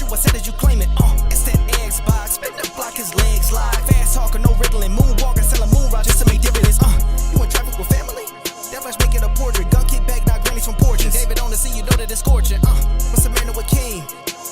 shoe, I said that you claim it. It's that Xbox, spin the block, his legs live. Fast talker, no riddling, moonwalking, selling moon rock just to make dividends. You in traffic with family? That flash making a portrait. Gun kick back, now grannies from porches. David on the sea, you know that it's scorching. What's the man with king?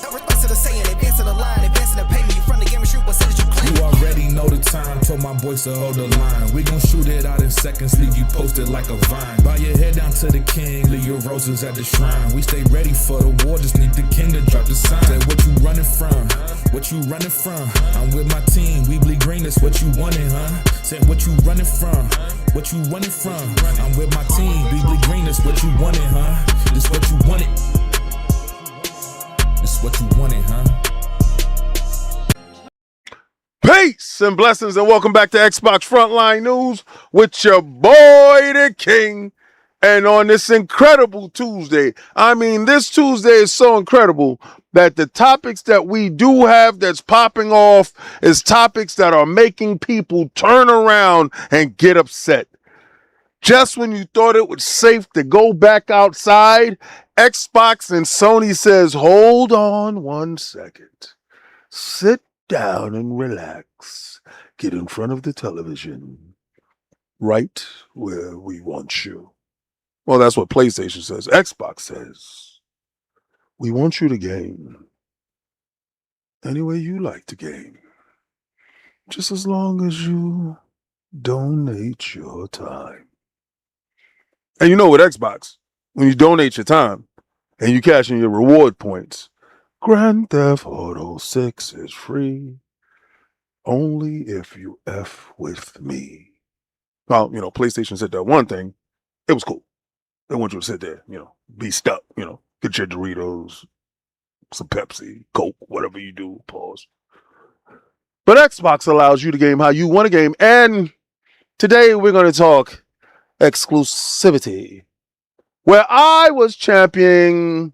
No response to the saying, advancing the line, advancing the payment. You from the game and shoot, what said that you claim it? You already know the time, told my boys to hold the line. We gon' shoot it out in seconds, leave you posted like a vine. Bow your head down to the king, leave your roses at the shrine. We stay ready for the war, just need the king to drop the sign. Say what you running from, what you running from? I'm with my team, we bleed green, that's what you wanted, huh? Said what you running from, what you running from? I'm with my team, we bleed green, that's what you wanted, huh? This what you wanted. This what you wanted, huh? Peace and blessings and welcome back to Xbox Frontline News with your boy the King. And on this incredible Tuesday, I mean this Tuesday is so incredible that the topics that we do have that's popping off is topics that are making people turn around and get upset. Just when you thought it was safe to go back outside, Xbox and Sony says, hold on 1 second. Sit down and relax. Get in front of the television. Right where we want you. Well, that's what PlayStation says. Xbox says, we want you to game any way you like to game. Just as long as you donate your time. And you know with Xbox, when you donate your time and you cash in your reward points, Grand Theft Auto 6 is free only if you F with me. Well, you know, PlayStation said that one thing. It was cool. They want you to sit there, you know, be stuck, you know, get your Doritos, some Pepsi, Coke, whatever you do, pause. But Xbox allows you to game how you want to game. And today we're going to talk exclusivity, where I was championing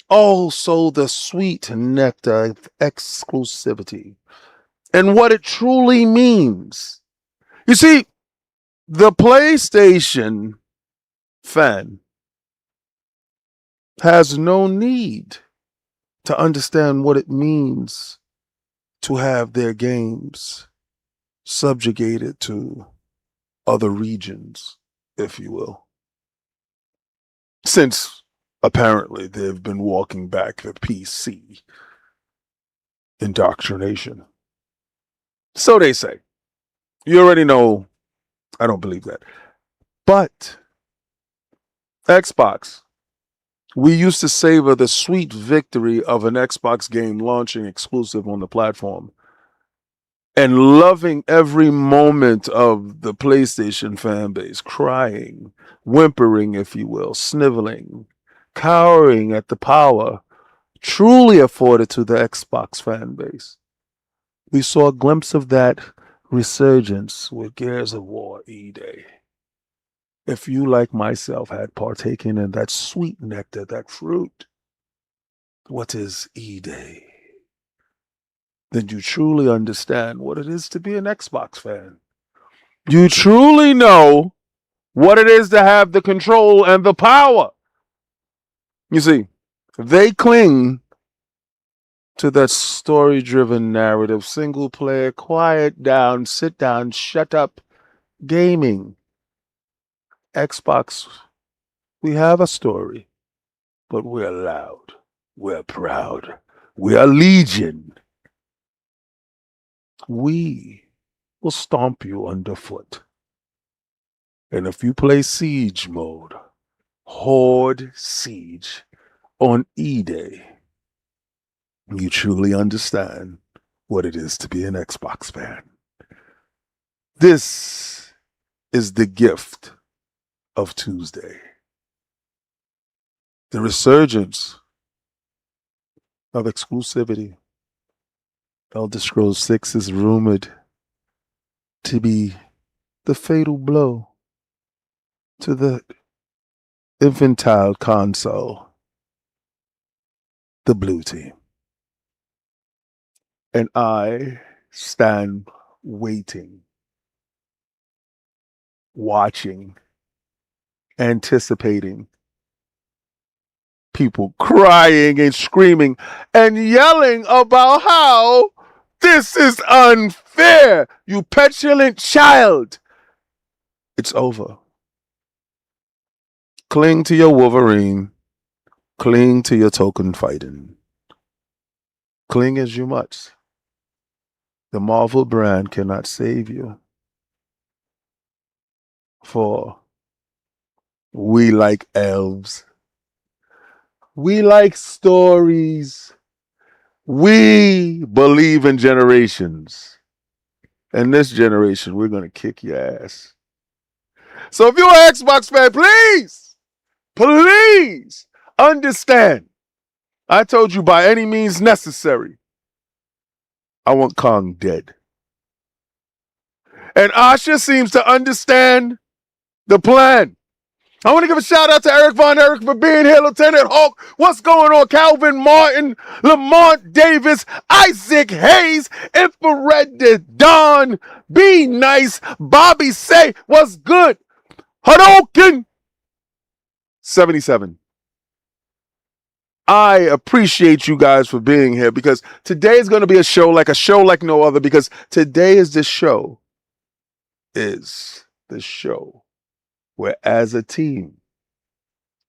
also the sweet nectar of exclusivity and what it truly means. You see, the PlayStation fan has no need to understand what it means to have their games subjugated to other regions, if you will. Since apparently they've been walking back the PC indoctrination. So they say. You already know I don't believe that. But Xbox, we used to savor the sweet victory of an Xbox game launching exclusive on the platform and loving every moment of the PlayStation fan base, crying, whimpering, if you will, sniveling, cowering at the power truly afforded to the Xbox fan base. We saw a glimpse of that resurgence with Gears of War E-Day. If you, like myself, had partaken in that sweet nectar, that fruit, what is E-Day? Then you truly understand what it is to be an Xbox fan. You truly know what it is to have the control and the power. You see, they cling to that story-driven narrative, single-player, quiet down, sit down, shut up, gaming. Xbox, we have a story, but we're loud, we're proud, we are legion. We will stomp you underfoot. And if you play siege mode, horde siege on E-Day, you truly understand what it is to be an Xbox fan. This is the gift of Tuesday. The resurgence of exclusivity. Elder Scrolls 6 is rumored to be the fatal blow to the infantile console, the blue team. And I stand waiting, watching, anticipating people crying and screaming and yelling about how this is unfair. You petulant child. It's over. Cling to your Wolverine. Cling to your token fighting. Cling as you must. The Marvel brand cannot save you. For we like elves. We like stories. We believe in generations. And this generation, we're going to kick your ass. So if you're an Xbox fan, please understand. I told you by any means necessary, I want Kong dead. And Asha seems to understand the plan. I want to give a shout out to Eric Von Erich for being here, Lieutenant Hawk. What's going on? Calvin Martin, Lamont Davis, Isaac Hayes, Infrared Don, Be Nice, Bobby Say, what's good? Hadouken 77. I appreciate you guys for being here because today is going to be a show like no other, because today is the show where as a team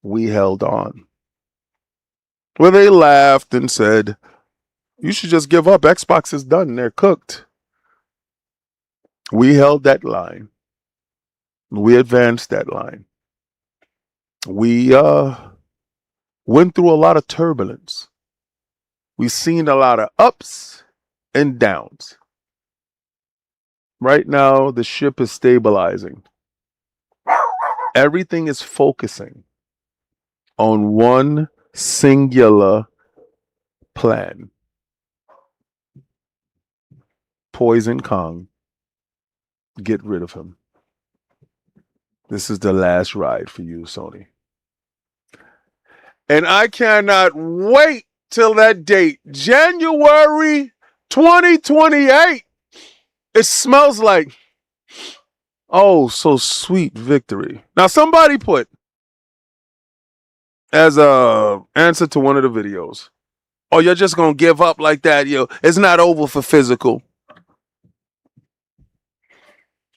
we held on. Where they laughed and said, you should just give up. Xbox is done. They're cooked. We held that line. We advanced that line. We went through a lot of turbulence. We've seen a lot of ups and downs. Right now, the ship is stabilizing. Everything is focusing on one singular plan. Poison Kong. Get rid of him. This is the last ride for you, Sony. And I cannot wait till that date, January 2028. It smells like, oh, so sweet victory. Now, somebody put as a answer to one of the videos, oh, you're just going to give up like that, yo. It's not over for physical.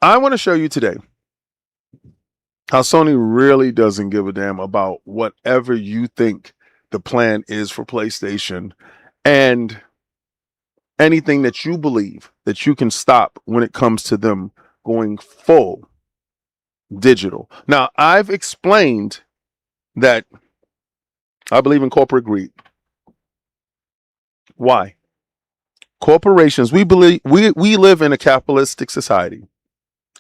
I want to show you today how Sony really doesn't give a damn about whatever you think the plan is for PlayStation and anything that you believe that you can stop when it comes to them going full digital. Now, I've explained that I believe in corporate greed. Why? Corporations, we live in a capitalistic society,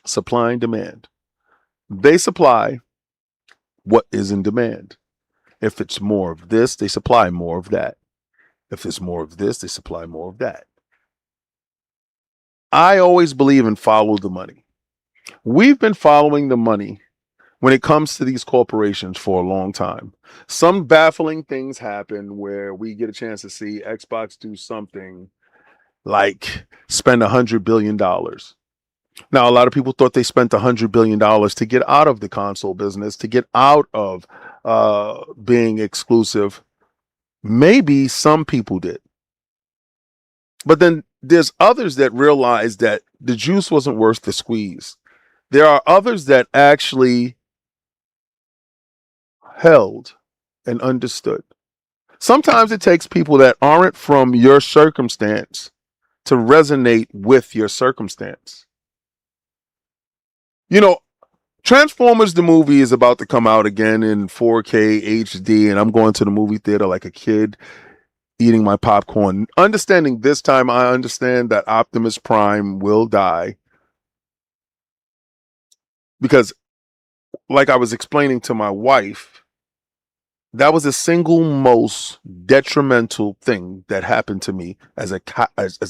supply and demand. They supply what is in demand. If it's more of this, they supply more of that. If it's more of this, they supply more of that. I always believe in follow the money. We've been following the money when it comes to these corporations for a long time. Some baffling things happen where we get a chance to see Xbox do something like spend $100 billion. Now, a lot of people thought they spent $100 billion to get out of the console business, to get out of being exclusive. Maybe some people did. But then there's others that realized that the juice wasn't worth the squeeze. There are others that actually held and understood. Sometimes it takes people that aren't from your circumstance to resonate with your circumstance. You know, Transformers the movie is about to come out again in 4K HD, and I'm going to the movie theater like a kid eating my popcorn. Understanding this time, I understand that Optimus Prime will die. Because, like I was explaining to my wife, that was the single most detrimental thing that happened to me as a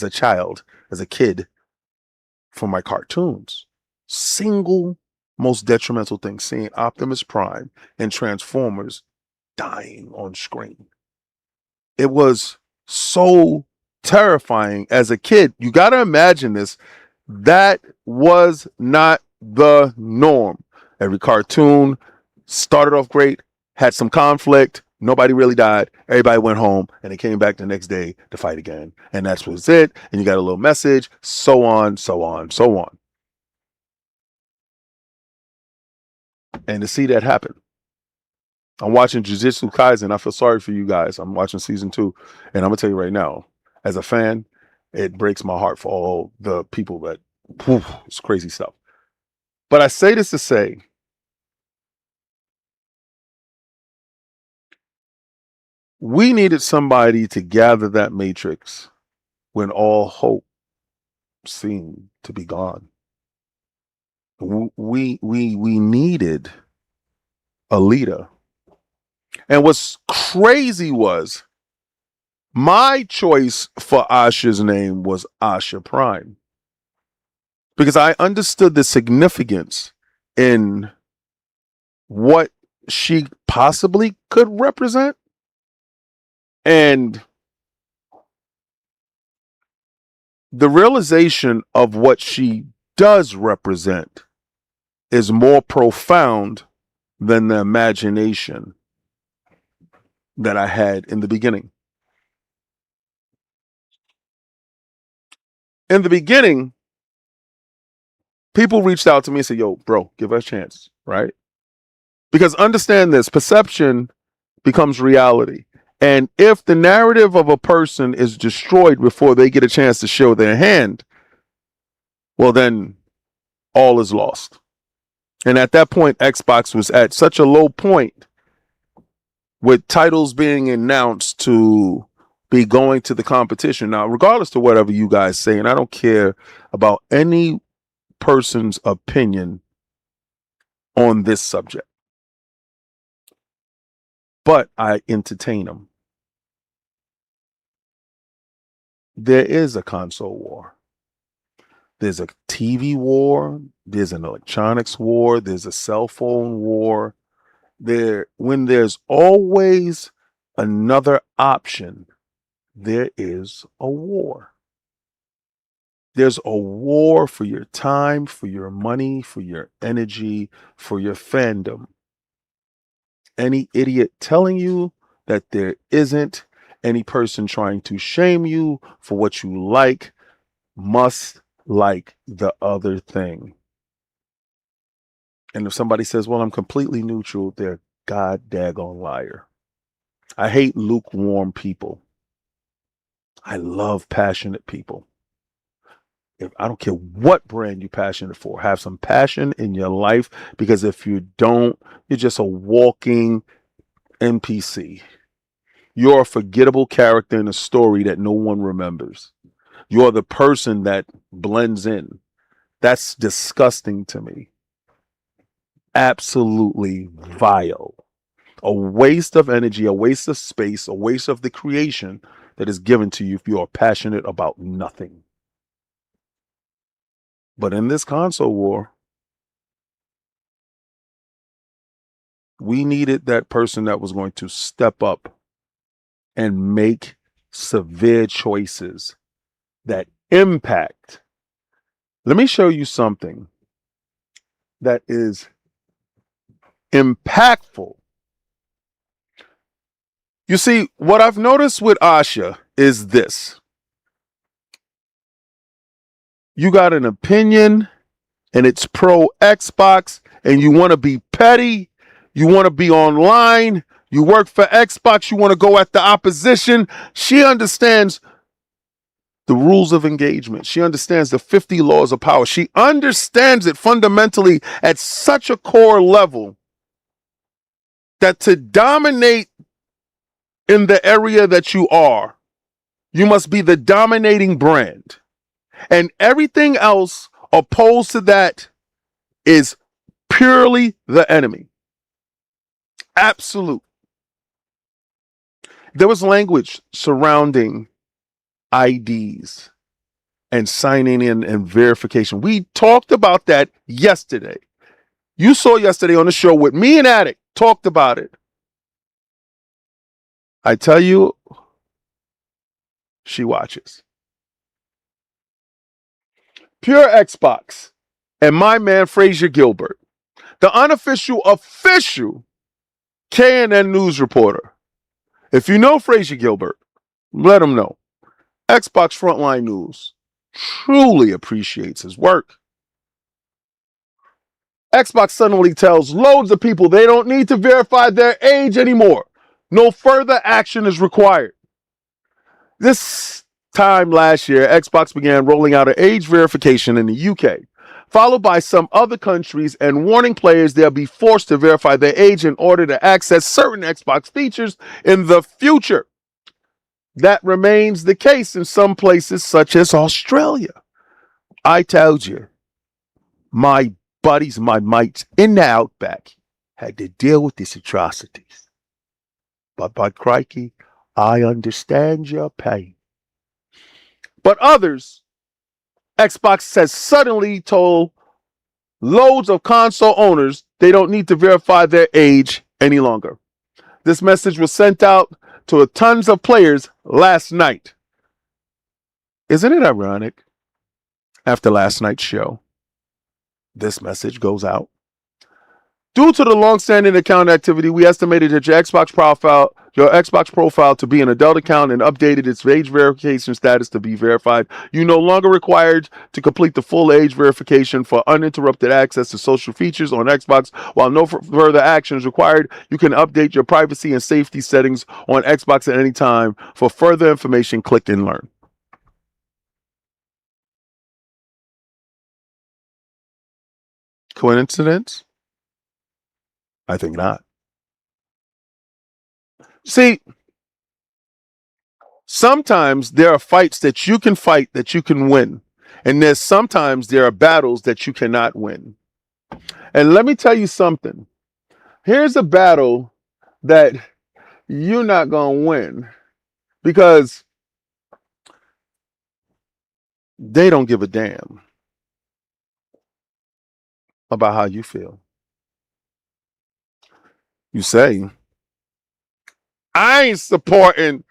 child, as a kid, for my cartoons. Single most detrimental thing, seeing Optimus Prime and Transformers dying on screen. It was so terrifying as a kid. You got to imagine this. That was not the norm. Every cartoon started off great, had some conflict, Nobody really died. Everybody went home and they came back the next day to fight again. And that's was it. And you got a little message, so on, so on, so on. And to see that happen. I'm watching Jujutsu Kaisen. I feel sorry for you guys. I'm watching season 2. And I'm going to tell you right now, as a fan, it breaks my heart for all the people that, it's crazy stuff. But I say this to say, we needed somebody to gather that matrix when all hope seemed to be gone. We needed a leader. And what's crazy was my choice for Asha's name was Asha Prime, because I understood the significance in what she possibly could represent. And the realization of what she does represent is more profound than the imagination that I had in the beginning. In the beginning, people reached out to me and said, yo, bro, give us a chance, right? Because understand this, perception becomes reality. And if the narrative of a person is destroyed before they get a chance to show their hand, well, then all is lost. And at that point, Xbox was at such a low point with titles being announced to be going to the competition. Now, regardless to whatever you guys say, and I don't care about any person's opinion on this subject, but I entertain them. There is a console war. There's a TV war. There's an electronics war. There's a cell phone war. When there's always another option, there is a war. There's a war for your time, for your money, for your energy, for your fandom. Any idiot telling you that there isn't, any person trying to shame you for what you like, must like the other thing. And if somebody says, well, I'm completely neutral, they're god daggone liar. I hate lukewarm people. I love passionate people. I don't care what brand you're passionate for. Have some passion in your life, because if you don't, you're just a walking NPC. You're a forgettable character in a story that no one remembers. You're the person that blends in. That's disgusting to me. Absolutely vile. A waste of energy, a waste of space, a waste of the creation that is given to you if you are passionate about nothing. But in this console war, we needed that person that was going to step up and make severe choices that impact. Let me show you something that is impactful. You see, what I've noticed with Asha is this. You got an opinion and it's pro Xbox and you want to be petty. You want to be online. You work for Xbox. You want to go at the opposition. She understands the rules of engagement. She understands the 50 laws of power. She understands it fundamentally at such a core level that to dominate in the area that you are, you must be the dominating brand. And everything else opposed to that is purely the enemy. Absolute. There was language surrounding IDs and signing in and verification. We talked about that yesterday. You saw yesterday on the show with me and Attic talked about it. I tell you, she watches. Pure Xbox and my man Frazier Gilbert, the unofficial official KNN news reporter, If you know Frazier Gilbert, let him know. Xbox Frontline News truly appreciates his work. Xbox suddenly tells loads of people they don't need to verify their age anymore. No further action is required. This time last year, Xbox began rolling out an age verification in the UK, followed by some other countries, and warning players they'll be forced to verify their age in order to access certain Xbox features in the future. That remains the case in some places, such as Australia. I told you, my buddies, my mates in the Outback had to deal with these atrocities. But by crikey, I understand your pain. But others, Xbox has suddenly told loads of console owners they don't need to verify their age any longer. This message was sent out to tons of players last night. Isn't it ironic? After last night's show, this message goes out. Due to the long-standing account activity, we estimated that your Xbox profile to be an adult account and updated its age verification status to be verified. You're no longer required to complete the full age verification for uninterrupted access to social features on Xbox. While no further action is required, you can update your privacy and safety settings on Xbox at any time. For further information, click and learn. Coincidence? I think not. See, sometimes there are fights that you can fight that you can win. And sometimes there are battles that you cannot win. And let me tell you something. Here's a battle that you're not going to win because they don't give a damn about how you feel. You say, I ain't supporting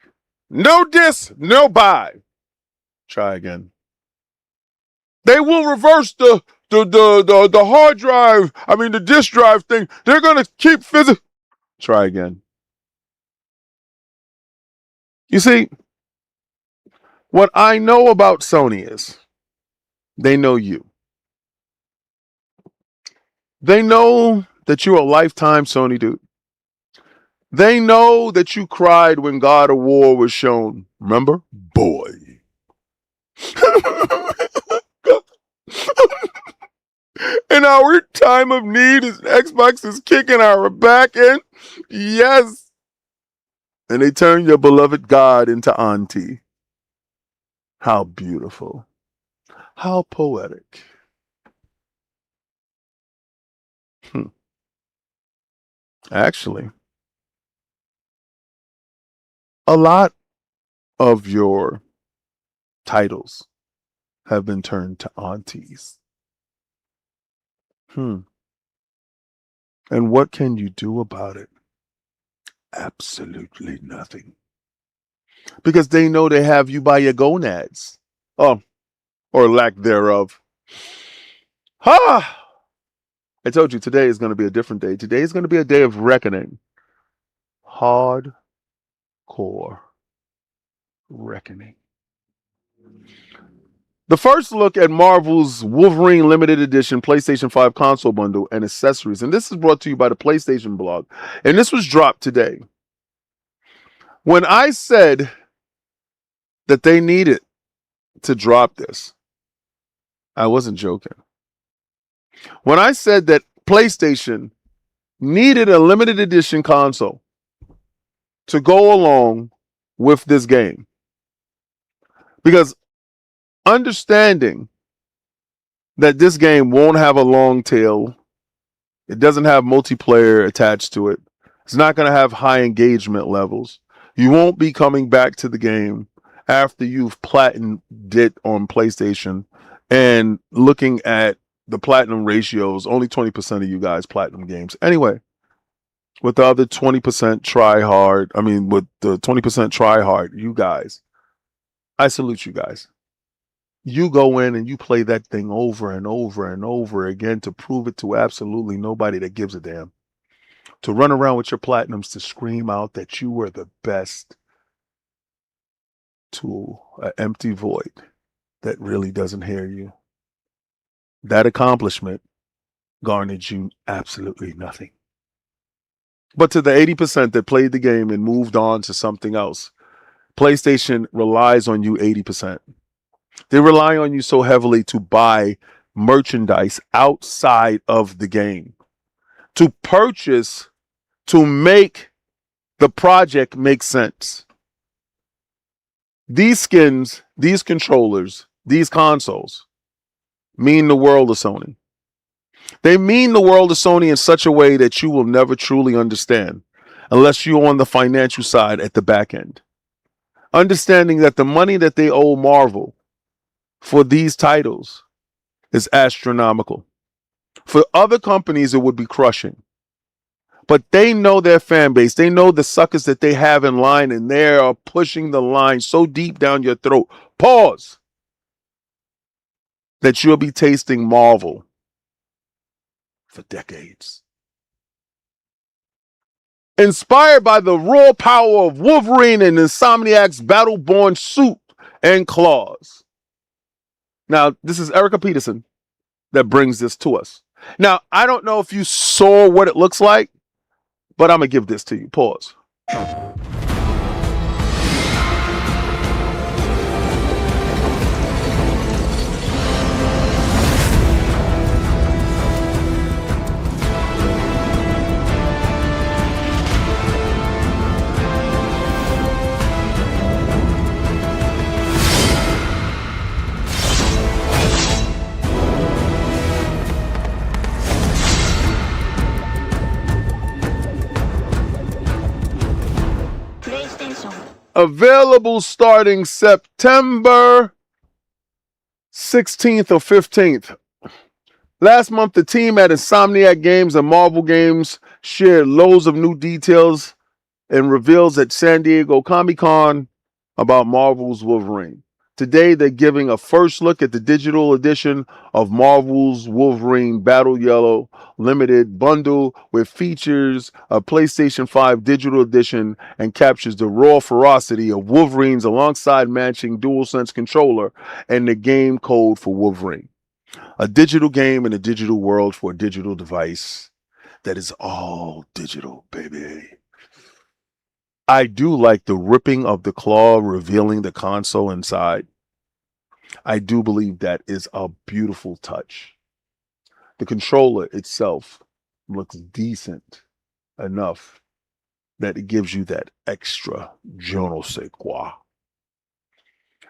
no diss, no buy. Try again. They will reverse the hard drive, the disk drive thing. They're going to keep physical. Try again. You see, what I know about Sony is they know you. They know that you're a lifetime Sony dude. They know that you cried when God of War was shown. Remember? Boy. In our time of need, Xbox is kicking our back in. Yes. And they turn your beloved God into auntie. How beautiful. How poetic. Actually, a lot of your titles have been turned to aunties. And what can you do about it? Absolutely nothing. Because they know they have you by your gonads. Oh, or lack thereof. Ha! I told you today is going to be a different day. Today is going to be a day of reckoning. Hardcore reckoning. The first look at Marvel's Wolverine Limited Edition PlayStation 5 console bundle and accessories. And this is brought to you by the PlayStation blog. And this was dropped today. When I said that they needed to drop this, I wasn't joking. When I said that PlayStation needed a limited edition console to go along with this game, because understanding that this game won't have a long tail, it doesn't have multiplayer attached to it, it's not going to have high engagement levels, you won't be coming back to the game after you've platinumed it on PlayStation. And looking at the platinum ratios, only 20% of you guys platinum games. Anyway, with the other 20% try hard, with the 20% try hard, you guys, I salute you guys. You go in and you play that thing over and over and over again to prove it to absolutely nobody that gives a damn. to run around with your platinums to scream out that you were the best to an empty void that really doesn't hear you. That accomplishment garnered you absolutely nothing. But to the 80% that played the game and moved on to something else, PlayStation relies on you 80%. They rely on you so heavily to buy merchandise outside of the game, to purchase, to make the project make sense. These skins, these controllers, these consoles mean the world to Sony. They mean the world to Sony in such a way that you will never truly understand unless you're on the financial side at the back end. Understanding that the money that they owe Marvel for these titles is astronomical. For other companies, it would be crushing. But they know their fan base. They know the suckers that they have in line, and they are pushing the line so deep down your throat. Pause. That you'll be tasting Marvel for decades. Inspired by the raw power of Wolverine and Insomniac's battle-born suit and claws. Now, this is Erica Peterson that brings this to us. Now, I don't know if you saw what it looks like, but I'm going to give this to you. Pause. Available starting September 16th or 15th. Last month, the team at Insomniac Games and Marvel Games shared loads of new details and reveals at San Diego Comic-Con about Marvel's Wolverine. Today, they're giving a first look at the digital edition of Marvel's Wolverine Battle Yellow limited bundle, which features a PlayStation 5 digital edition and captures the raw ferocity of Wolverines alongside matching DualSense controller and the game code for Wolverine. A digital game in a digital world for a digital device that is all digital, baby. I do like the ripping of the claw, revealing the console inside. I do believe that is a beautiful touch. The controller itself looks decent enough that it gives you that extra je ne sais quoi.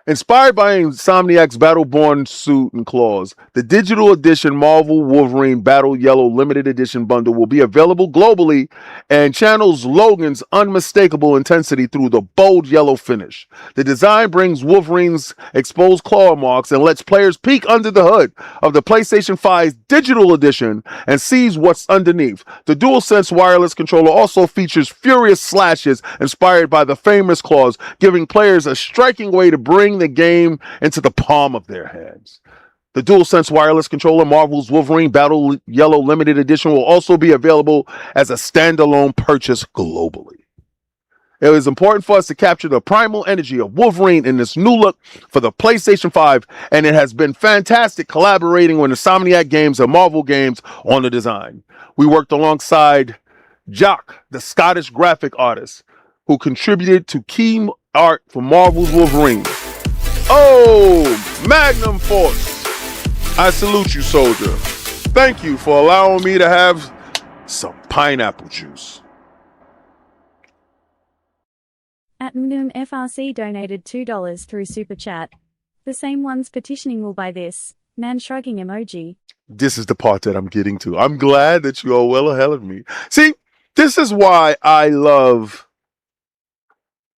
Inspired by Insomniac's Battleborn suit and claws, the digital edition Marvel Wolverine Battle Yellow limited edition bundle will be available globally and channels Logan's unmistakable intensity through the bold yellow finish. The design brings Wolverine's exposed claw marks and lets players peek under the hood of the PlayStation 5's digital edition and sees what's underneath. The DualSense wireless controller also features furious slashes inspired by the famous claws, giving players a striking way to bring the game into the palm of their hands. The DualSense wireless controller Marvel's Wolverine Battle Yellow limited edition will also be available as a standalone purchase globally. It is important for us to capture the primal energy of Wolverine in this new look for the PlayStation 5, and it has been fantastic collaborating with Insomniac Games and Marvel Games on the design. We worked alongside Jock, the Scottish graphic artist, who contributed to key art for Marvel's Wolverine. Oh, Magnum Force. I salute you, soldier. Thank you for allowing me to have some pineapple juice. Atmnum FRC donated $2 through Super Chat. The same ones petitioning will buy this. Man shrugging emoji. This is the part that I'm getting to. I'm glad that you are well ahead of me. See, this is why I love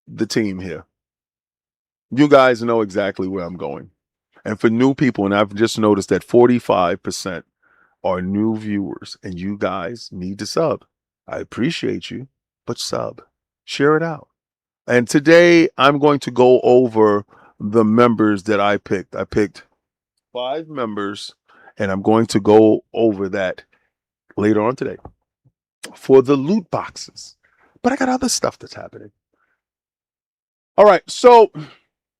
the team here. You guys know exactly where I'm going. And for new people, and I've just noticed that 45% are new viewers, and you guys need to sub. I appreciate you, but sub. Share it out. And today, I'm going to go over the members that I picked. I picked 5 members, and I'm going to go over that later on today. for the loot boxes. But I got other stuff that's happening. All right, so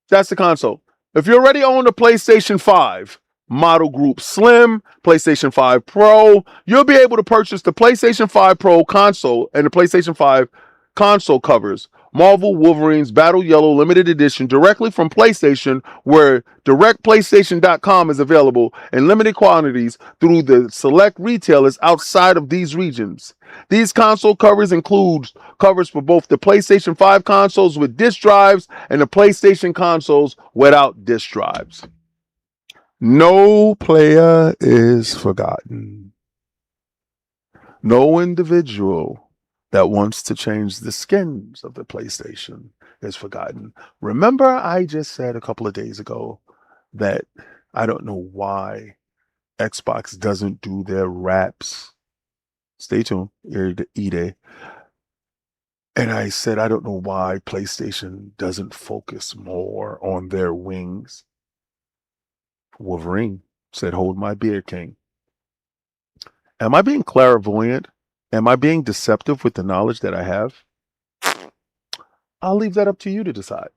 that's the console. If you already own a PlayStation 5 model group Slim, PlayStation 5 Pro, you'll be able to purchase the PlayStation 5 Pro console and the PlayStation 5 console covers, Marvel Wolverine's Battle Yellow Limited Edition, directly from PlayStation, where directplaystation.com is available in limited quantities through the select retailers outside of these regions. These console covers include covers for both the PlayStation 5 consoles with disc drives and the PlayStation consoles without disc drives. No player is forgotten. No individual that wants to change the skins of the PlayStation is forgotten. Remember, I just said a couple of days ago that I don't know why Xbox doesn't do their wraps. Stay tuned, E-Day. And I said, I don't know why PlayStation doesn't focus more on their wings. Wolverine said, hold my beer, King. Am I being clairvoyant? Am I being deceptive with the knowledge that I have? I'll leave that up to you to decide.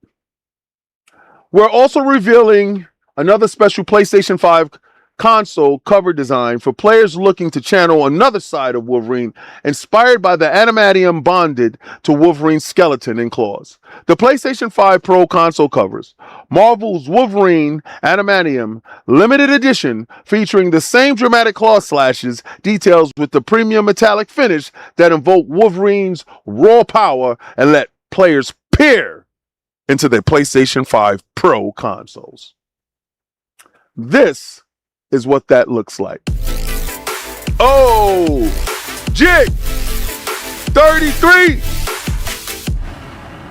We're also revealing another special PlayStation 5 console cover design for players looking to channel another side of Wolverine, inspired by the adamantium bonded to Wolverine's skeleton and claws. The PlayStation 5 Pro console covers Marvel's Wolverine Adamantium limited edition, featuring the same dramatic claw slashes details with the premium metallic finish that invoke Wolverine's raw power and let players peer into their PlayStation 5 Pro consoles. This is what that looks like. Oh, Jig 33.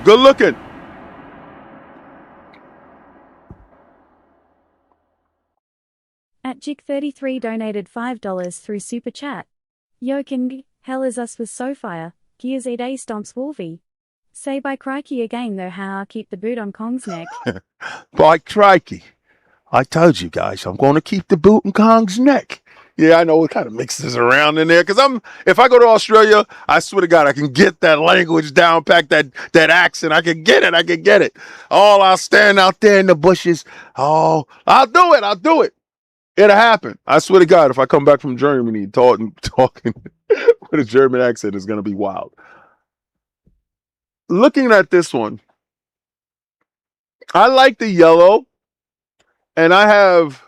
Good looking. At Jig33 donated $5 through Super Chat. Yo King, hell is us with Sofia, Gears 8A stomps Wolvie. Say by crikey again though, how I keep the boot on Kong's neck. By crikey. I told you guys, I'm going to keep the boot in Kong's neck. Yeah, I know it kind of mixes around in there because if I go to Australia, I swear to God, I can get that language down, pack that accent. I can get it. Oh, I'll stand out there in the bushes. Oh, I'll do it. It'll happen. I swear to God, if I come back from Germany talking with a German accent, it's going to be wild. Looking at this one, I like the yellow. And I have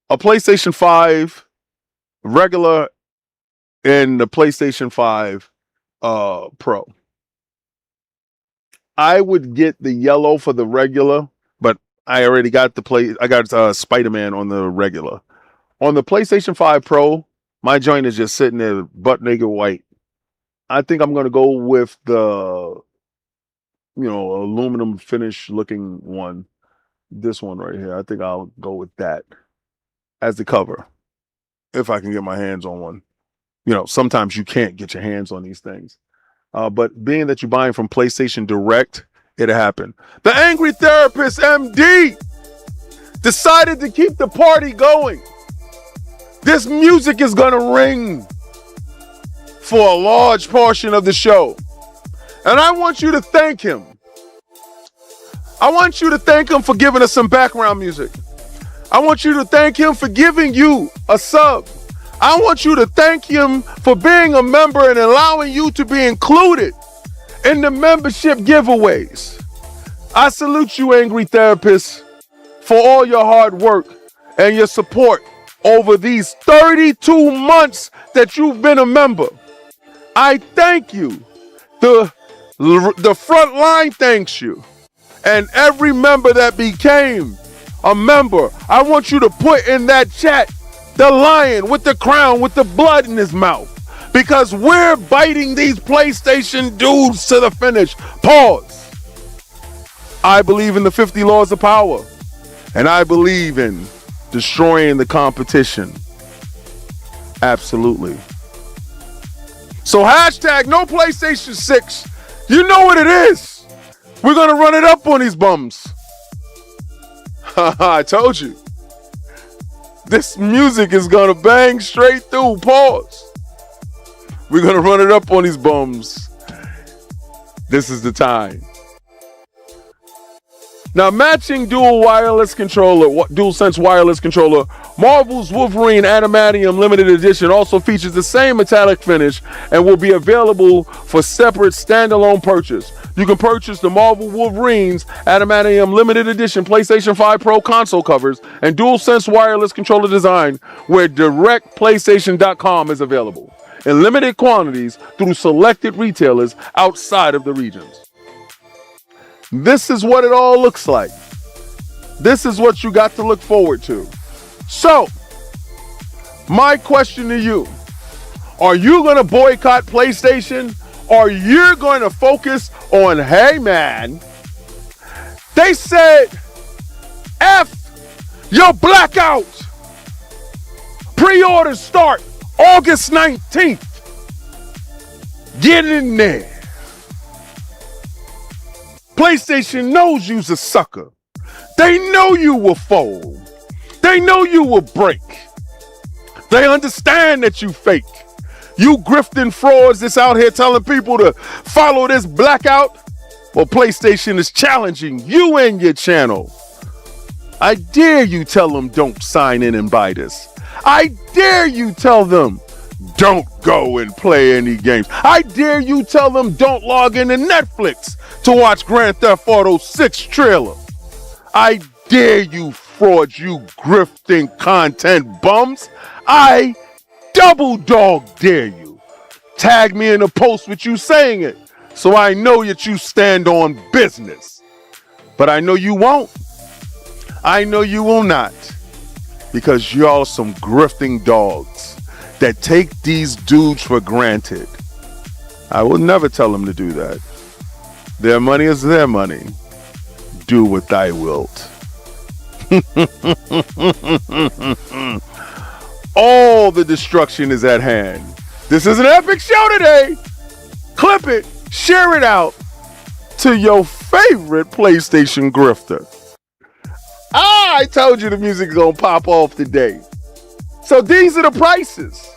a PlayStation 5 regular and the PlayStation 5 Pro. I would get the yellow for the regular, but I already got Spider-Man on the regular. On the PlayStation 5 Pro, my joint is just sitting there butt naked white. I think I'm going to go with the, aluminum finish looking one. This one right here. I think I'll go with that as the cover if I can get my hands on one. Sometimes you can't get your hands on these things. But being that you're buying from PlayStation Direct, it'll happen. The Angry Therapist MD decided to keep the party going. This music is going to ring for a large portion of the show. And I want you to thank him. I want you to thank him for giving us some background music. I want you to thank him for giving you a sub. I want you to thank him for being a member and allowing you to be included in the membership giveaways. I salute you, Angry Therapist, for all your hard work and your support over these 32 months that you've been a member. I thank you. The front line thanks you. And every member that became a member, I want you to put in that chat the lion with the crown with the blood in his mouth. Because we're biting these PlayStation dudes to the finish. Pause. I believe in the 50 laws of power. And I believe in destroying the competition. Absolutely. So hashtag no PlayStation 6. You know what it is. We're going to run it up on these bums. I told you. This music is going to bang straight through. Pause. We're going to run it up on these bums. This is the time. Now, matching DualSense wireless controller, Marvel's Wolverine Adamantium Limited Edition also features the same metallic finish and will be available for separate standalone purchase. You can purchase the Marvel Wolverines Adamantium Limited Edition PlayStation 5 Pro console covers and DualSense wireless controller design where direct PlayStation.com is available in limited quantities through selected retailers outside of the regions. This is what it all looks like. This is what you got to look forward to. So, my question to you, are you going to boycott PlayStation or you're going to focus on, hey man, they said, F your blackout. Pre-orders start August 19th. Get in there. PlayStation knows you's a sucker. They know you will fold. They know you will break. They understand that you fake. You grifting frauds that's out here telling people to follow this blackout. Well, PlayStation is challenging you and your channel. I dare you tell them don't sign in and buy this. I dare you tell them don't go and play any games. I dare you tell them don't log into Netflix to watch Grand Theft Auto 6 trailer. I dare you frauds, you grifting content bums. I double dog dare you. Tag me in a post with you saying it so I know that you stand on business. But I know you won't. I know you will not, because y'all some grifting dogs that take these dudes for granted. I will never tell them to do that. Their money is their money. Do what thou wilt. All the destruction is at hand. This is an epic show today. Clip it, share it out to your favorite PlayStation grifter. I told you the music's gonna pop off today. So these are the prices.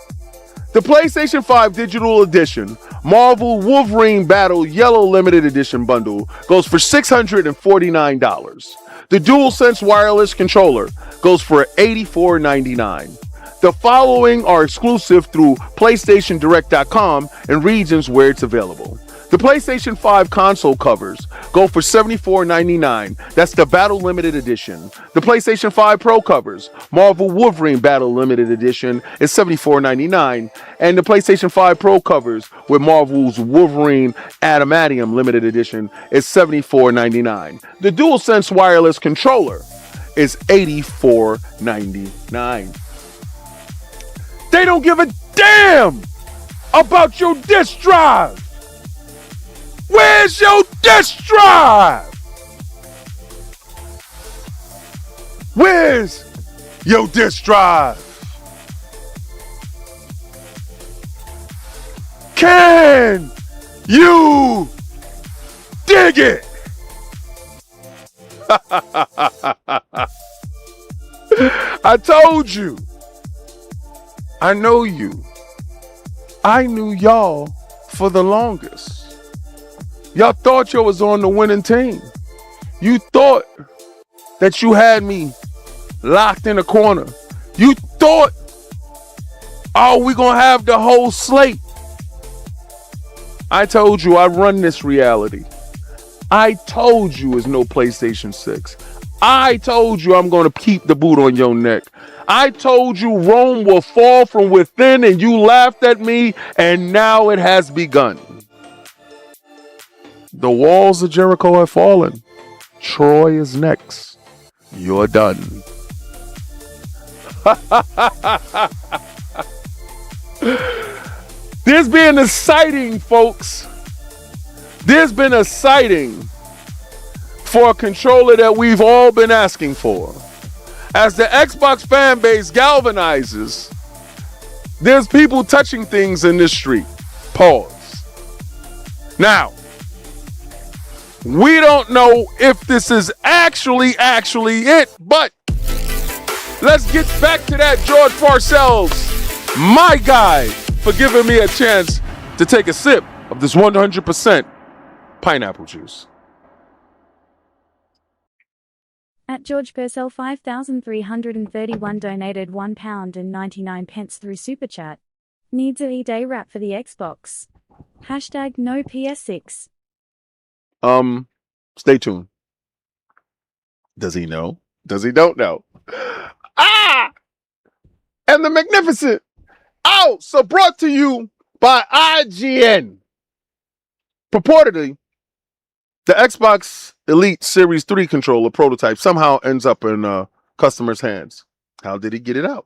The PlayStation 5 Digital Edition Marvel Wolverine Battle Yellow Limited Edition bundle goes for $649. The DualSense wireless controller goes for $84.99. The following are exclusive through PlayStationDirect.com and regions where it's available. The PlayStation 5 console covers go for $74.99. That's the Battle Limited Edition. The PlayStation 5 Pro covers, Marvel Wolverine Battle Limited Edition, is $74.99. And the PlayStation 5 Pro covers with Marvel's Wolverine Adamantium Limited Edition is $74.99. The DualSense wireless controller is $84.99. They don't give a damn about your disk drive. Where's your disk drive? Where's your disk drive? Can you dig it? I told you. I know you. I knew y'all for the longest. Y'all thought you was on the winning team. You thought that you had me locked in a corner. You thought, oh, we gonna have the whole slate. I told you I run this reality. I told you it's no PlayStation 6. I told you I'm gonna keep the boot on your neck. I told you Rome will fall from within and you laughed at me, and now it has begun. The walls of Jericho have fallen. Troy is next. You're done. There's been a sighting, folks. There's been a sighting for a controller that we've all been asking for. As the Xbox fan base galvanizes, there's people touching things in this street. Pause. Now, we don't know if this is actually it, but let's get back to that George Parcells, my guy, for giving me a chance to take a sip of this 100% pineapple juice. At George Purcell 5331 donated £1.99 through Super Chat. Needs a E-Day wrap for the Xbox. Hashtag no PS6. Stay tuned. Does he know? Does he don't know? Ah! And the magnificent. Oh, so brought to you by IGN. Purportedly, the Xbox Elite Series 3 controller prototype somehow ends up in customers' hands. How did he get it out?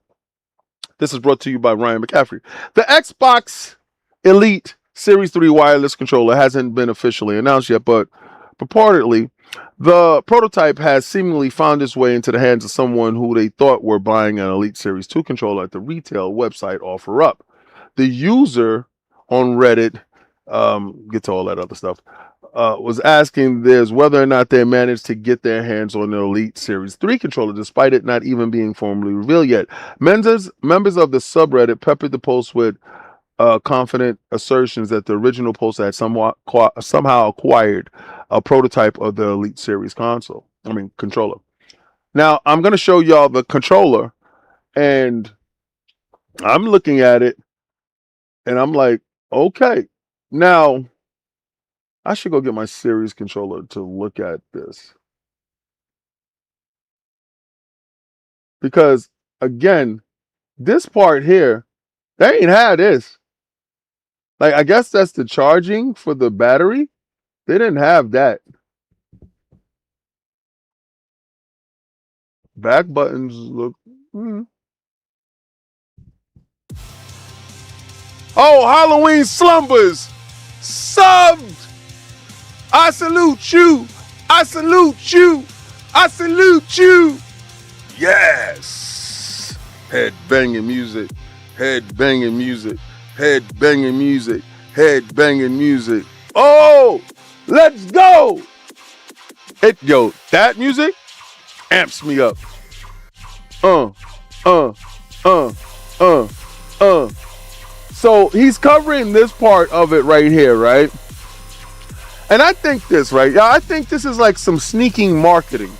This is brought to you by Ryan McCaffrey. The Xbox Elite Series 3 wireless controller hasn't been officially announced yet, but purportedly, the prototype has seemingly found its way into the hands of someone who they thought were buying an Elite Series 2 controller at the retail website OfferUp. The user on Reddit, get to all that other stuff, was asking this whether or not they managed to get their hands on the Elite Series 3 controller, despite it not even being formally revealed yet. Members of the subreddit peppered the post with confident assertions that the original poster had somehow acquired a prototype of the Elite Series controller. Now, I'm going to show y'all the controller, and I'm looking at it, and I'm like, okay. Now, I should go get my Series controller to look at this. Because, again, this part here, they ain't had this. Like, I guess that's the charging for the battery. They didn't have that. Back buttons look... Oh, Halloween Slumbers! Subbed! I salute you! I salute you! I salute you! Yes! Head banging music. Head banging music. Head banging music. Head banging music. Oh! Let's go! That music amps me up. So he's covering this part of it right here, right? And I think this, right? Yeah, I think this is like some sneaking marketing,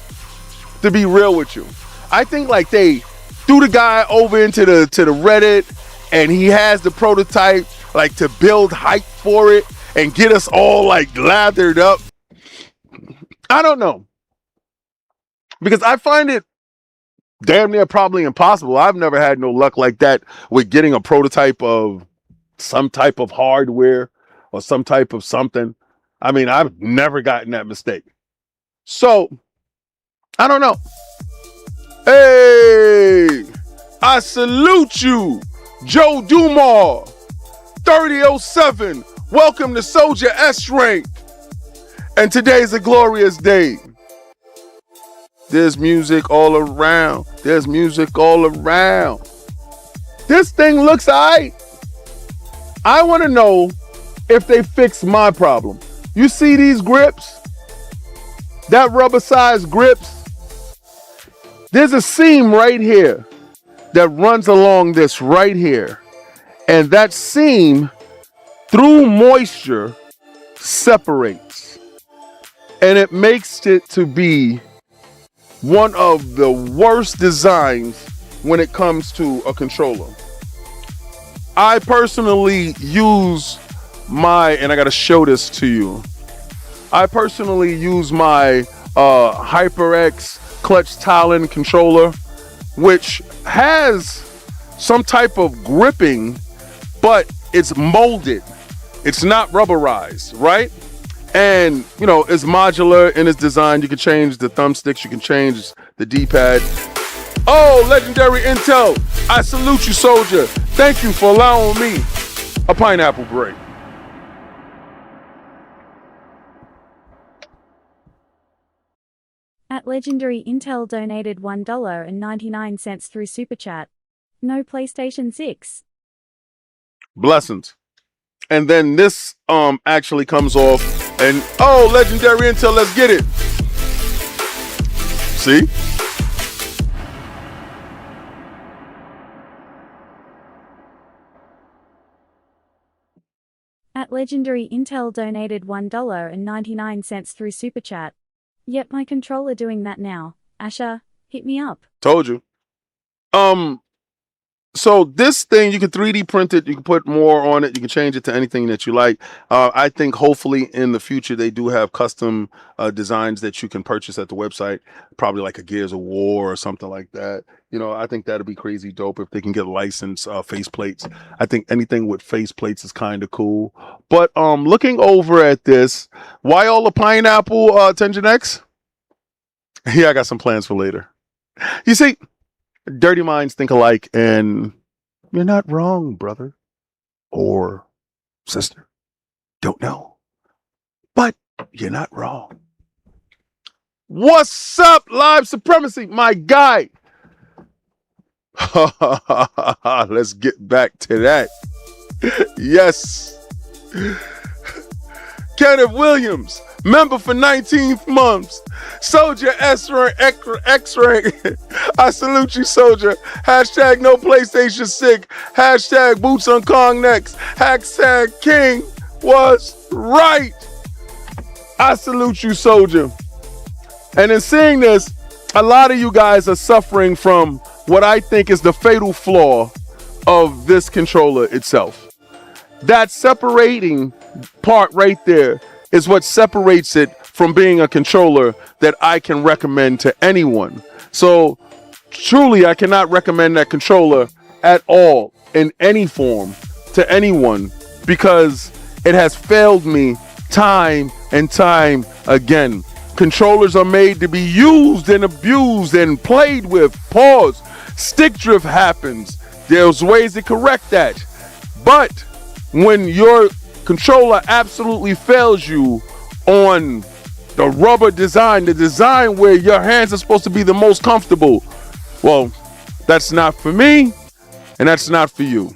to be real with you. I think like they threw the guy over into the Reddit, and he has the prototype like to build hype for it and get us all like lathered up. I don't know. Because I find it damn near probably impossible. I've never had no luck like that with getting a prototype of some type of hardware or some type of something. I mean, I've never gotten that mistake. So, I don't know. Hey, I salute you, Joe Dumar, 3007. Welcome to Soldier S Rank. And today's a glorious day. There's music all around. There's music all around. This thing looks alright. I want to know if they fix my problem. You see these grips? That rubber-sized grips? There's a seam right here that runs along this right here. And that seam, through moisture, separates. And it makes it to be one of the worst designs when it comes to a controller. I personally use and I gotta show this to you. I personally use my HyperX Clutch Talon controller, which has some type of gripping, but it's molded. It's not rubberized, right? And, it's modular in its design. You can change the thumbsticks. You can change the D-pad. Oh, legendary Intel. I salute you, soldier. Thank you for allowing me a pineapple break. At Legendary Intel donated $1.99 through Super Chat. No PlayStation 6. Blessings. And then this actually comes off, and legendary Intel, let's get it. See? At Legendary Intel donated $1.99 through Super Chat. Yep, my controller doing that now. Asher, hit me up. Told you. So this thing, you can 3D print it. You can put more on it. You can change it to anything that you like. I think hopefully in the future they do have custom designs that you can purchase at the website. Probably like a Gears of War or something like that. You know, I think that'd be crazy dope if they can get licensed face plates. I think anything with face plates is kind of cool. But looking over at this, why all the pineapple Tension X? Yeah, I got some plans for later. You see, dirty minds think alike, and you're not wrong, brother or sister. Don't know, but you're not wrong. What's up, Live Supremacy, my guy? Let's get back to that. Yes. Kenneth Williams, member for 19 months. Soldier S rank, X rank. I salute you, Soldier. Hashtag no PlayStation sick. Hashtag boots on Kong next. Hashtag King was right. I salute you, Soldier. And in seeing this, a lot of you guys are suffering from what I think is the fatal flaw of this controller itself. That separating part right there is what separates it from being a controller that I can recommend to anyone. So truly, I cannot recommend that controller at all in any form to anyone because it has failed me time and time again. Controllers are made to be used and abused and played with. Pause. Stick drift happens. There's ways to correct that. But when your controller absolutely fails you on the rubber design, the design where your hands are supposed to be the most comfortable, well, that's not for me, and that's not for you.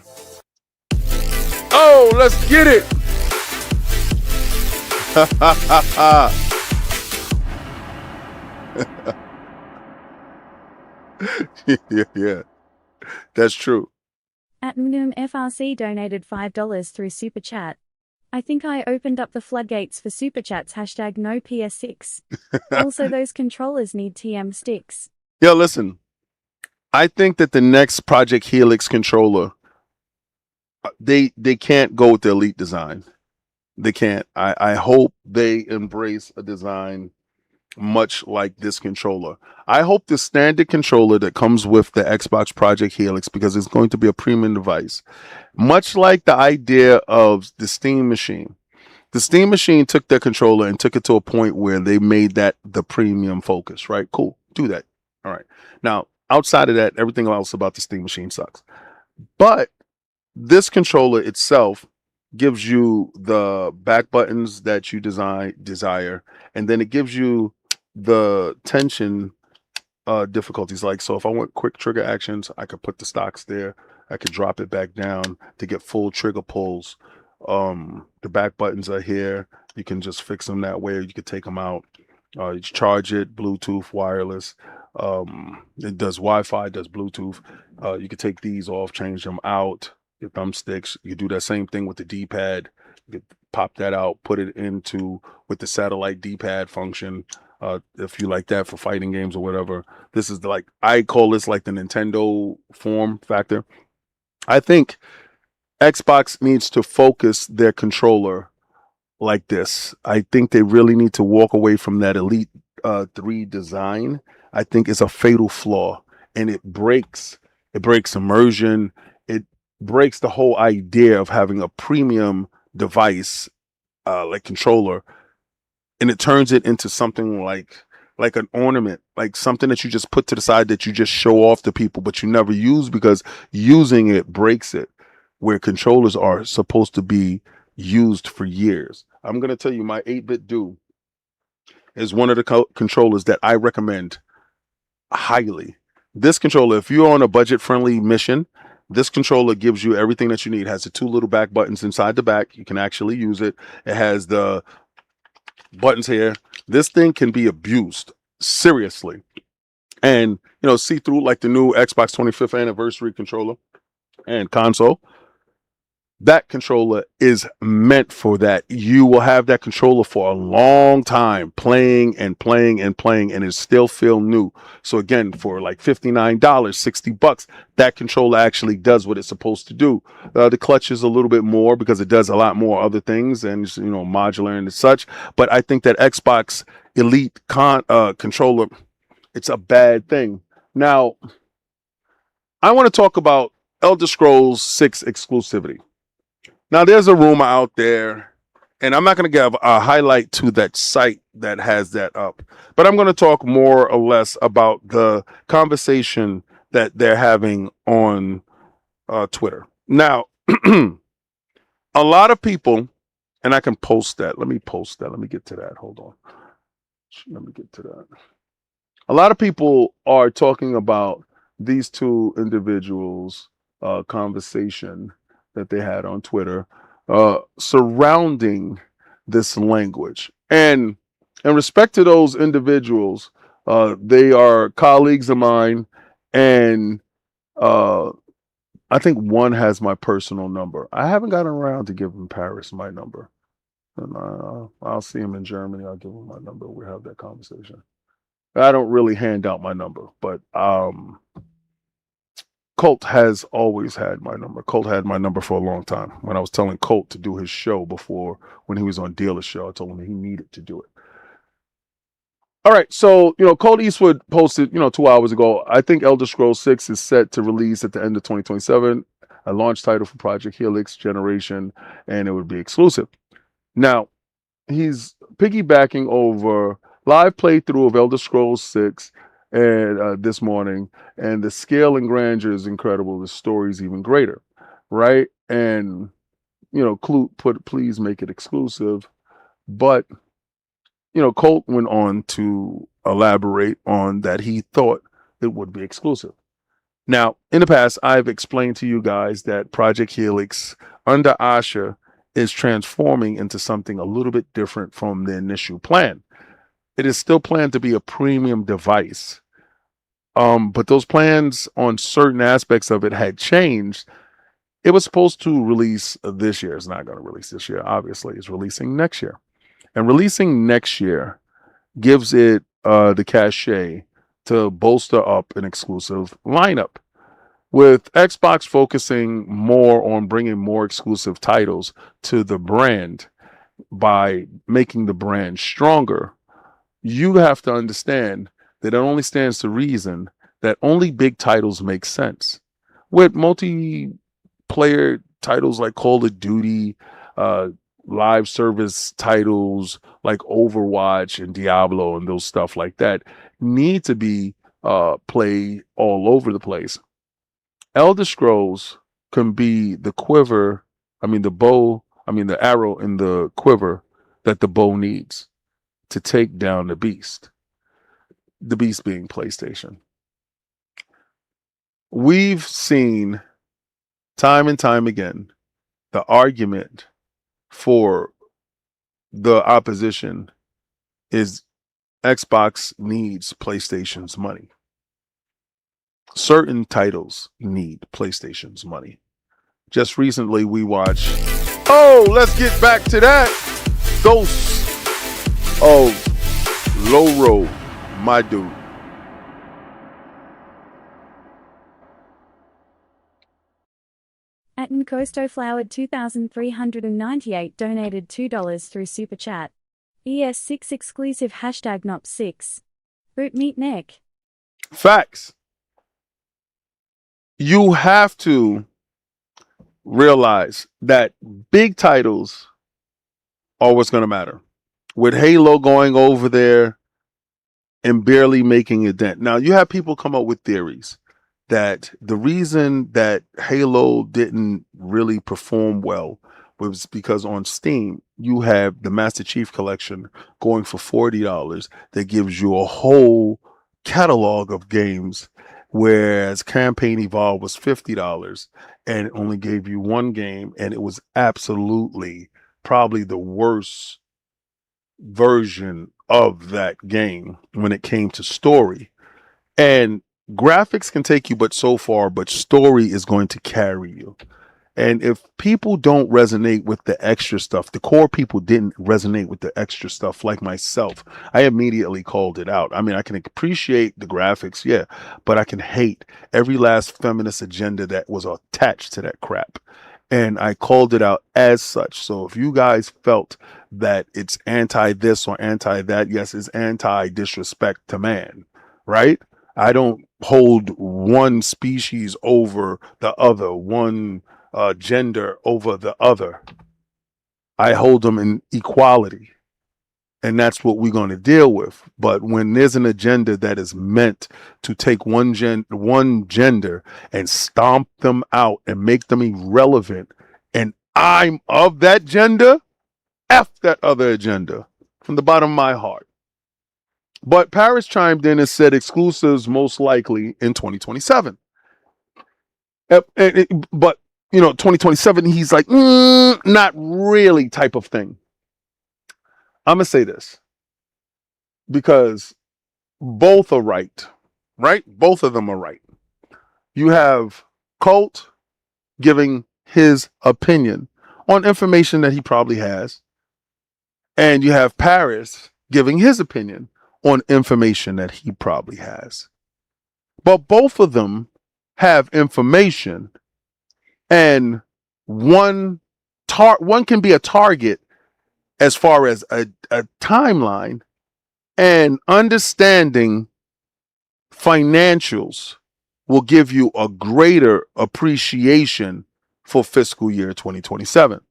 Oh, let's get it. Yeah, that's true. At Minimum FRC donated $5 through Super Chat. I think I opened up the floodgates for Super Chats. Hashtag no PS6. Also, those controllers need TM sticks. Yeah, listen. I think that the next Project Helix controller, they can't go with the Elite design. They can't. I hope they embrace a design much like this controller. I hope the standard controller that comes with the Xbox Project Helix, because it's going to be a premium device, much like the idea of the Steam Machine. The Steam Machine took their controller and took it to a point where they made that the premium focus, right? Cool. Do that. All right. Now, outside of that, everything else about the Steam Machine sucks. But this controller itself gives you the back buttons that you desire, and then it gives you the tension difficulties. Like, so if I want quick trigger actions, I could put the stocks there. I could drop it back down to get full trigger pulls. The back buttons are here. You can just fix them that way, or you could take them out. You charge it, Bluetooth, wireless. It does Wi-Fi, it does Bluetooth. You could take these off, change them out. Your thumbsticks. You do that same thing with the D-pad. You could pop that out, put it into with the satellite D-pad function. If you like that for fighting games or whatever. This is like, I call this like the Nintendo form factor. I think Xbox needs to focus their controller like this. I think they really need to walk away from that Elite 3 design. I think it's a fatal flaw, and it breaks immersion. It breaks the whole idea of having a premium device like controller, and it turns it into something like an ornament, like something that you just put to the side that you just show off to people, but you never use because using it breaks it, where controllers are supposed to be used for years. I'm going to tell you, my 8-bit do is one of the controllers that I recommend highly. This controller, if you're on a budget-friendly mission, this controller gives you everything that you need. It has the 2 little back buttons inside the back. You can actually use it. It has the buttons here. This thing can be abused seriously, and see through like the new Xbox 25th anniversary controller and console. that controller is meant for that. You will have that controller for a long time playing and playing and playing, and it still feel new. So again, for like $59, $60, that controller actually does what it's supposed to do. The clutch is a little bit more because it does a lot more other things and it's, modular and such. But I think that Xbox Elite controller, it's a bad thing. Now, I want to talk about Elder Scrolls 6 exclusivity. Now, there's a rumor out there, and I'm not going to give a highlight to that site that has that up, but I'm going to talk more or less about the conversation that they're having on Twitter. Now, a lot of people, and I can post that. Let me post that. Let me get to that. Hold on. Let me get to that. A lot of people are talking about these two individuals' conversation that they had on Twitter surrounding this language. And in respect to those individuals, they are colleagues of mine, and I think one has my personal number. I haven't gotten around to giving Paris my number. And I'll see him in Germany. I'll give him my number. We'll have that conversation. I don't really hand out my number, but Colt has always had my number. Colt had my number for a long time. When I was telling Colt to do his show before, when he was on Dealer's show, I told him he needed to do it. All right, so, Colt Eastwood posted, 2 hours ago, I think Elder Scrolls 6 is set to release at the end of 2027, a launch title for Project Helix generation, and it would be exclusive. Now, he's piggybacking over live playthrough of Elder Scrolls 6 and this morning, and the scale and grandeur is incredible. The story is even greater, right? And Clute put, please make it exclusive, but Colt went on to elaborate on that he thought it would be exclusive. Now, in the past, I've explained to you guys that Project Helix under Asha is transforming into something a little bit different from the initial plan. It is still planned to be a premium device. But those plans on certain aspects of it had changed. It was supposed to release this year. It's not going to release this year, obviously. It's releasing next year. And releasing next year gives it the cachet to bolster up an exclusive lineup. With Xbox focusing more on bringing more exclusive titles to the brand by making the brand stronger, you have to understand that it only stands to reason that only big titles make sense. With multiplayer titles like Call of Duty, live service titles like Overwatch and Diablo and those stuff like that need to be played all over the place. Elder Scrolls can be the the arrow in the quiver that the bow needs to take down the beast. The beast being PlayStation. We've seen time and time again the argument for the opposition is Xbox needs PlayStation's money. Certain titles need PlayStation's money. Just recently we watched, let's get back to that. Ghosts of Low Road, my dude. At Ncosto Flowered 2398 donated $2 through Super Chat. ES6 exclusive hashtag NOP6. Boot meat neck. Facts. You have to realize that big titles are what's going to matter. With Halo going over there and barely making a dent. Now, you have people come up with theories that the reason that Halo didn't really perform well was because on Steam, you have the Master Chief Collection going for $40 that gives you a whole catalog of games, whereas Campaign Evolved was $50 and it only gave you one game, and it was absolutely probably the worst version of that game when it came to story. And graphics can take you but so far, but story is going to carry you. And if people don't resonate with the extra stuff, the core people didn't resonate with the extra stuff like myself, I immediately called it out. I mean, I can appreciate the graphics, yeah, but I can hate every last feminist agenda that was attached to that crap. And I called it out as such. So if you guys felt that it's anti this or anti that, yes, it's anti disrespect to man, right? I don't hold one species over the other, one gender over the other. I hold them in equality. And that's what we're going to deal with. But when there's an agenda that is meant to take one gender and stomp them out and make them irrelevant, and I'm of that gender, F that other agenda from the bottom of my heart. But Paris chimed in and said exclusives most likely in 2027. But 2027, he's like, not really type of thing. I'm going to say this because both are right? Both of them are right. You have Colt giving his opinion on information that he probably has, and you have Paris giving his opinion on information that he probably has. But both of them have information, and one can be a target as far as a timeline, and understanding financials will give you a greater appreciation for fiscal year 2027.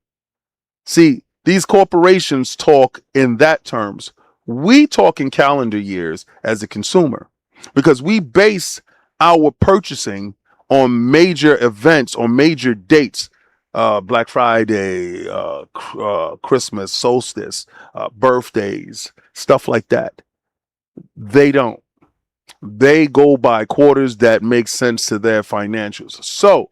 See, these corporations talk in that terms. We talk in calendar years as a consumer because we base our purchasing on major events, on major dates, Black Friday, Christmas, solstice, birthdays, stuff like that. They don't. They go by quarters that make sense to their financials. So,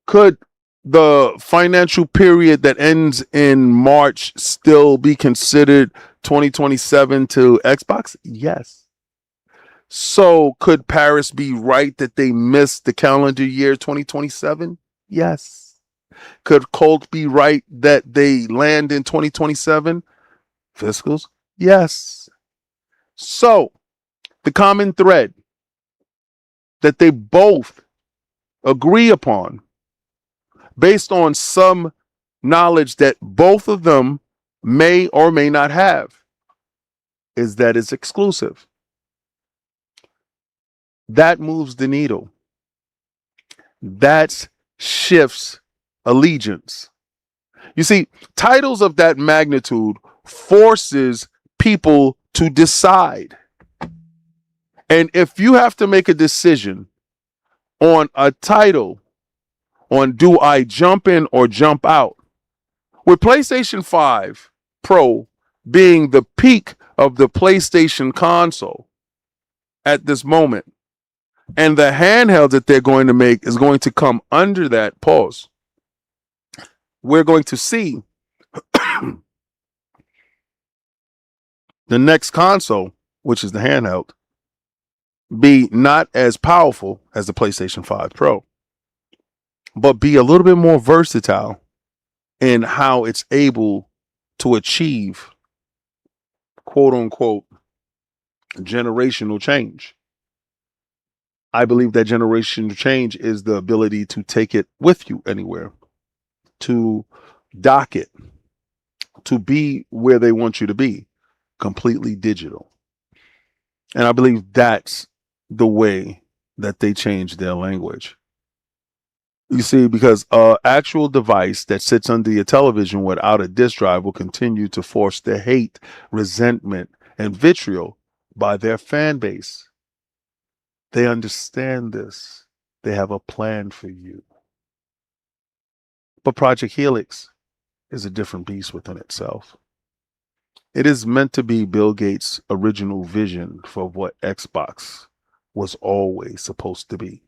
could the financial period that ends in March still be considered 2027 to Xbox? Yes. So, could Paris be right that they missed the calendar year 2027? Yes. Could Colt be right that they land in 2027 fiscals? Yes. So, the common thread that they both agree upon, based on some knowledge that both of them may or may not have, is that it's exclusive. That moves the needle. That shifts allegiance. You see, titles of that magnitude forces people to decide. And if you have to make a decision on a title, on do I jump in or jump out, with PlayStation 5 Pro being the peak of the PlayStation console at this moment, and the handheld that they're going to make is going to come under that pause, we're going to see the next console, which is the handheld, be not as powerful as the PlayStation 5 Pro, but be a little bit more versatile in how it's able to achieve, quote unquote, generational change. I believe that generational change is the ability to take it with you anywhere, to dock it, to be where they want you to be, completely digital. And I believe that's the way that they change their language. You see, because an actual device that sits under your television without a disk drive will continue to force the hate, resentment, and vitriol by their fan base. They understand this. They have a plan for you. But Project Helix is a different beast within itself. It is meant to be Bill Gates' original vision for what Xbox was always supposed to be.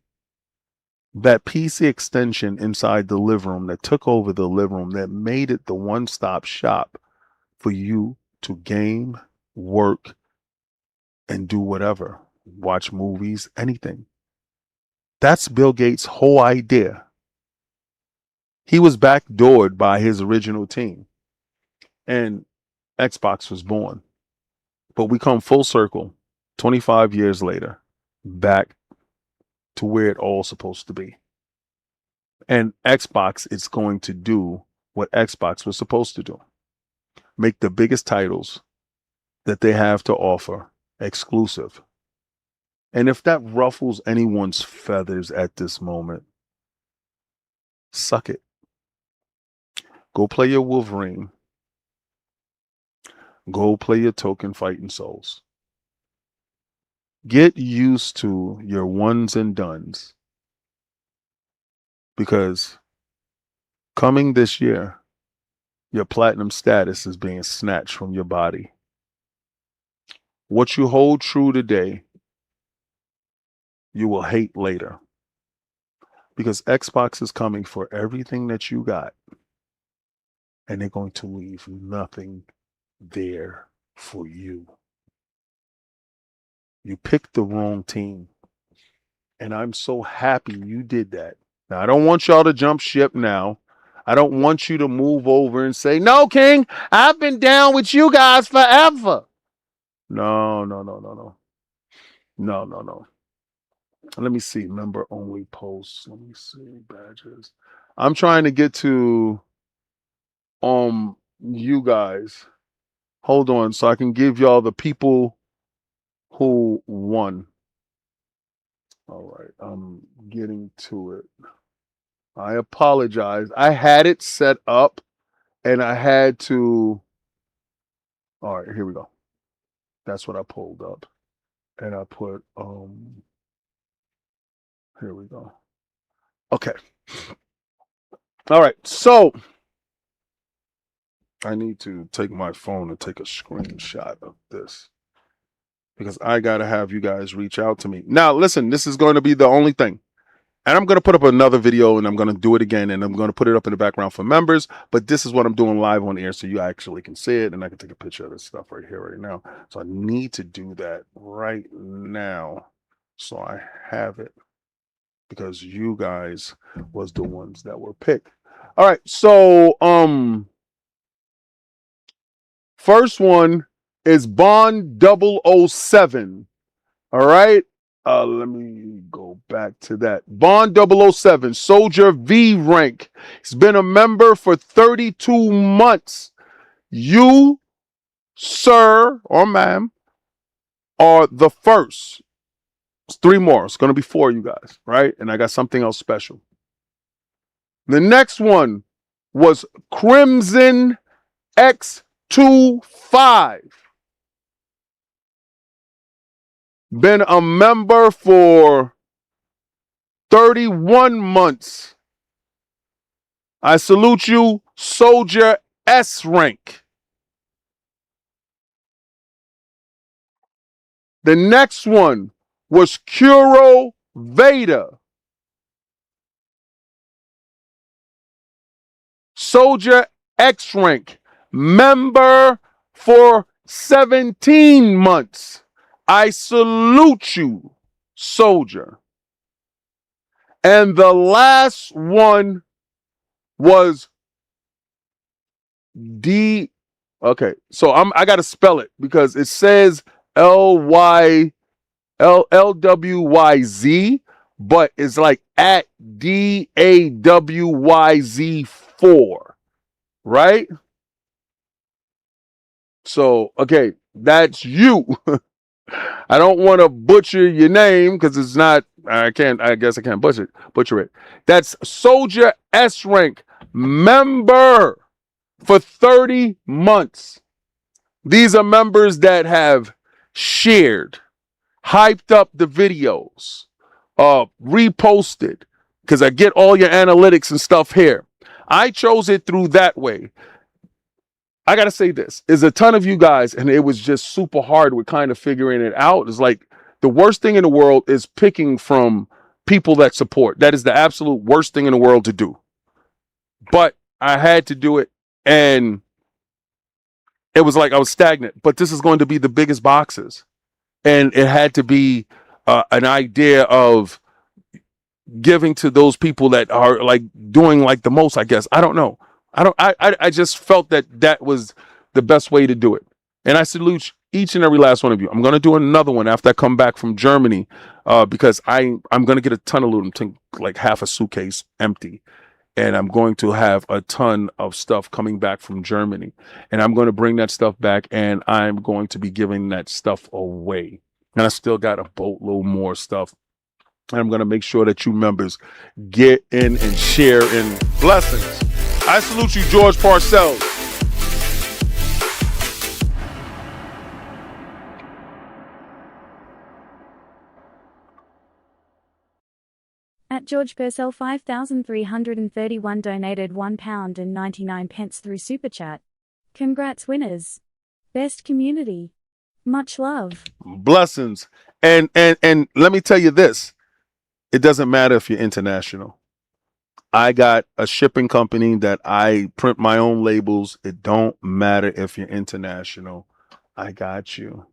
That PC extension inside the living room that took over the living room, that made it the one-stop shop for you to game, work, and do whatever. Watch movies, anything. That's Bill Gates' whole idea. He was backdoored by his original team, and Xbox was born. But we come full circle 25 years later, back to where it all supposed to be. And Xbox is going to do what Xbox was supposed to do. Make the biggest titles that they have to offer exclusive. And if that ruffles anyone's feathers at this moment, suck it. Go play your Wolverine. Go play your Token Fighting Souls. Get used to your ones and dones. Because coming this year, your platinum status is being snatched from your body. What you hold true today, you will hate later. Because Xbox is coming for everything that you got. And they're going to leave nothing there for you. You picked the wrong team. And I'm so happy you did that. Now, I don't want y'all to jump ship now. I don't want you to move over and say, no, King, I've been down with you guys forever. No. Let me see. Member only posts. Let me see. Badges. I'm trying to get to you guys. Hold on, so I can give y'all the people who won. All right, I'm getting to it. I apologize. I had it set up and I had to. All right, here we go. That's what I pulled up. And I put here we go. Okay. All right, so I need to take my phone and take a screenshot of this because I got to have you guys reach out to me. Now, listen, this is going to be the only thing. And I'm going to put up another video and I'm going to do it again and I'm going to put it up in the background for members. But this is what I'm doing live on air so you actually can see it and I can take a picture of this stuff right here, right now. So I need to do that right now. So I have it because you guys was the ones that were picked. All right. So, first one is Bond 007. All right. Let me go back to that. Bond 007, Soldier V rank. He's been a member for 32 months. You, sir or ma'am, are the first. It's 3 more. It's going to be 4 you guys, right? And I got something else special. The next one was Crimson X25. Been a member for 31 months. I salute you, Soldier S rank. The next one was Kuro Veda. Soldier X rank. Member for 17 months. I salute you, Soldier. And the last one was D. Okay, so I got to spell it because it says LWYZ, but it's like at DAWYZ4, right? So, okay, that's you. I don't want to butcher your name because it's not, I guess I can't butcher it. That's Soldier S rank, member for 30 months. These are members that have shared, hyped up the videos, reposted, because I get all your analytics and stuff here. I chose it through that way. I got to say this, is a ton of you guys, and it was just super hard with kind of figuring it out. It's like the worst thing in the world is picking from people that support. That is the absolute worst thing in the world to do. But I had to do it, and it was like I was stagnant. But this is going to be the biggest boxes. And it had to be an idea of giving to those people that are like doing like the most, I guess. I don't know. I just felt that that was the best way to do it. And I salute each and every last one of you. I'm going to do another one after I come back from Germany, because I'm going to get a ton of loot. I'm taking like half a suitcase empty. And I'm going to have a ton of stuff coming back from Germany. And I'm going to bring that stuff back, and I'm going to be giving that stuff away. And I still got a boatload more stuff. And I'm going to make sure that you members get in and share in blessings. I salute you, George Parcells. At George Purcell 5331 donated £1.99 through Super Chat. Congrats winners. Best community. Much love. Blessings. And let me tell you this. It doesn't matter if you're international. I got a shipping company that I print my own labels. It don't matter if you're international. I got you.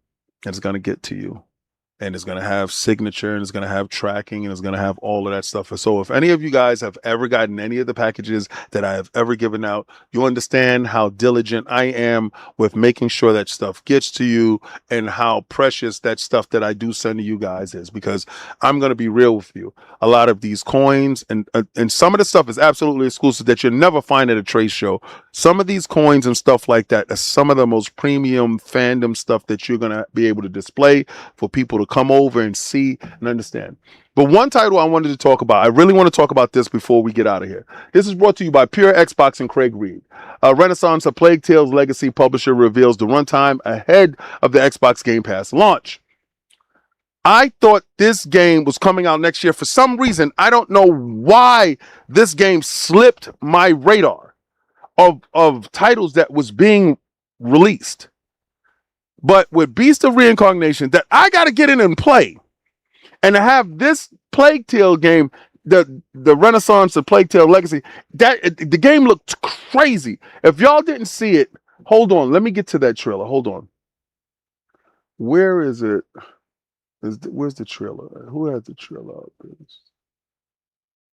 It's going to get to you. And it's going to have signature, and it's going to have tracking, and it's going to have all of that stuff. So if any of you guys have ever gotten any of the packages that I have ever given out, you understand how diligent I am with making sure that stuff gets to you, and how precious that stuff that I do send to you guys is, because I'm going to be real with you. A lot of these coins and some of the stuff is absolutely exclusive that you'll never find at a trade show. Some of these coins and stuff like that are some of the most premium fandom stuff that you're going to be able to display for people to come over and see and understand. But one title I wanted to talk about, I really want to talk about this before we get out of here. This is brought to you by Pure Xbox and Craig Reed. Renaissance, a Plague Tales Legacy publisher, reveals the runtime ahead of the Xbox Game Pass launch. I thought this game was coming out next year. For some reason, I don't know why this game slipped my radar of titles that was being released. But with Beast of Reincarnation, that I got to get in and play, and to have this Plague Tale game, the Renaissance of Plague Tale Legacy, that the game looked crazy. If y'all didn't see it, hold on. Let me get to that trailer. Hold on. Where is it? Where's the trailer? Who has the trailer up?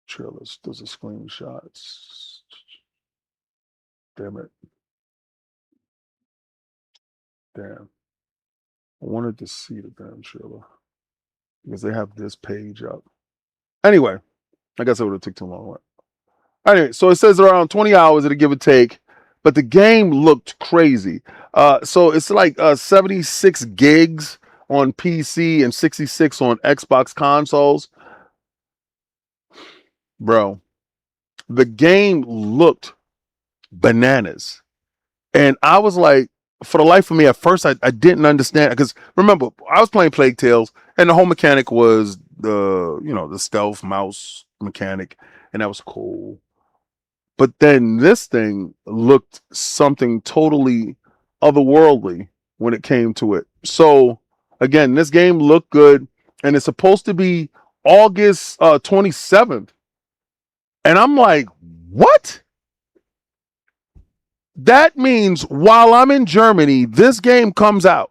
Trailers. Those are screenshots. Damn it. Damn. I wanted to see the damn trailer because they have this page up. Anyway, I guess it would have took too long. Anyway, so it says around 20 hours it'll give or take, but the game looked crazy. So it's like 76 gigs on PC and 66 on Xbox consoles. Bro, the game looked bananas. And I was like, for the life of me, at first I didn't understand, because remember, I was playing Plague Tales, and the whole mechanic was the stealth mouse mechanic, and that was cool. But then this thing looked something totally otherworldly when it came to it. So again, this game looked good, and it's supposed to be August 27th. And I'm like, what? That means while I'm in Germany, this game comes out.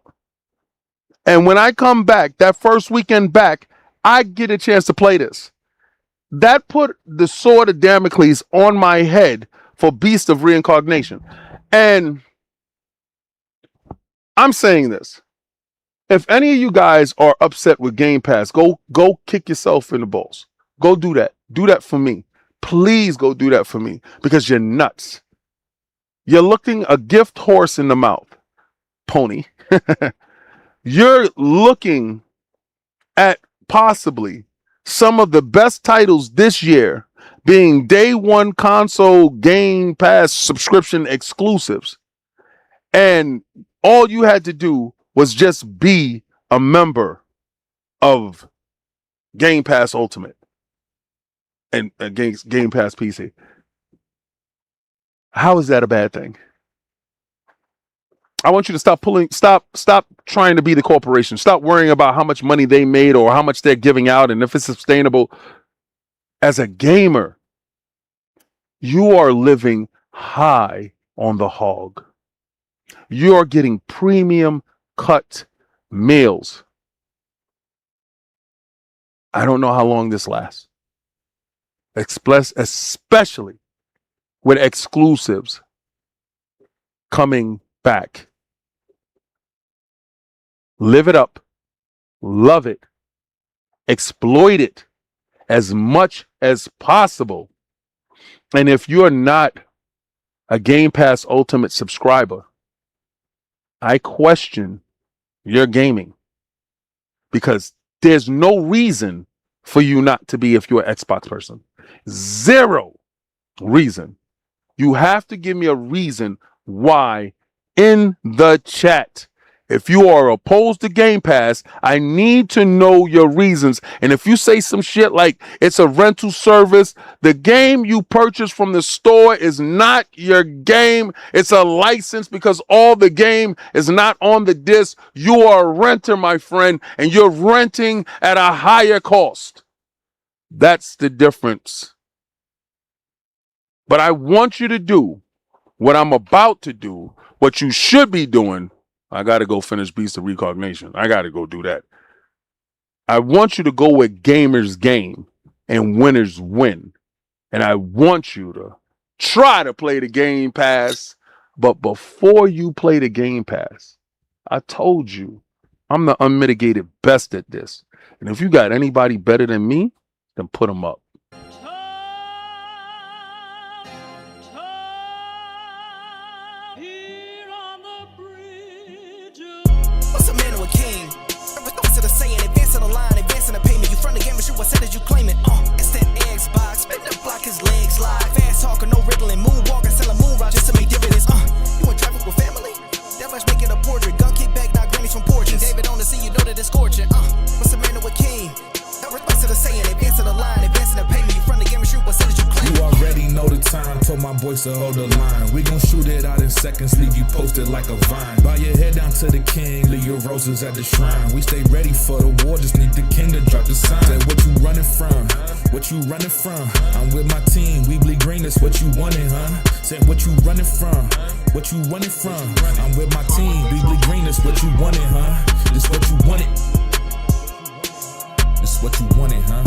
And when I come back, that first weekend back, I get a chance to play this. That put the sword of Damocles on my head for Beast of Reincarnation. And I'm saying this. If any of you guys are upset with Game Pass, go kick yourself in the balls. Go do that. Do that for me. Please go do that for me, because you're nuts. You're looking a gift horse in the mouth, pony. You're looking at possibly some of the best titles this year being day one console Game Pass subscription exclusives. And all you had to do was just be a member of Game Pass Ultimate and Game Pass PC. How is that a bad thing? I want you to stop trying to be the corporation. Stop worrying about how much money they made or how much they're giving out and if it's sustainable. As a gamer, you are living high on the hog. You are getting premium cut meals. I don't know how long this lasts. especially with exclusives coming back. Live it up, love it, exploit it as much as possible. And if you're not a Game Pass Ultimate subscriber, I question your gaming, because there's no reason for you not to be if you're an Xbox person. Zero reason. You have to give me a reason why in the chat. If you are opposed to Game Pass, I need to know your reasons. And if you say some shit like it's a rental service, the game you purchase from the store is not your game. It's a license because all the game is not on the disc. You are a renter, my friend, and you're renting at a higher cost. That's the difference. But I want you to do what I'm about to do, what you should be doing. I got to go finish Beast of Recognition. I got to go do that. I want you to go with gamers game and winners win. And I want you to try to play the Game Pass. But before you play the Game Pass, I told you I'm the unmitigated best at this. And if you got anybody better than me, then put them up. What's a man or a king? What's to the saying? Advancing the line, advancing the payment. You front the game and shoot what said as you claim it. It's that Xbox. Spin the block, his legs slide. Fast talking, no riddling. Moonwalking, selling moon rock just to make dividends. You in traffic with family? That much making a portrait. Gun kick back, not grannies from porches. David on the scene, you know that it's scorching. What's a man or a king? What's to the saying? Advancing the line, advancing the payment. You front the game and shoot what said as you claim it. You already know the time, told my boys to hold the line. We gon' shoot it out in seconds, leave you posted like a vine. Bow your head down to the king, leave your roses at the shrine. We stay ready for the war, just need the king to drop the sign. Said what you running from? What you running from? I'm with my team, we bleed green, that's what you wanted, huh? Said what you running from? What you running from? I'm with my team, we bleed green, that's what you wanted, huh? This what you wanted. This what you wanted, huh?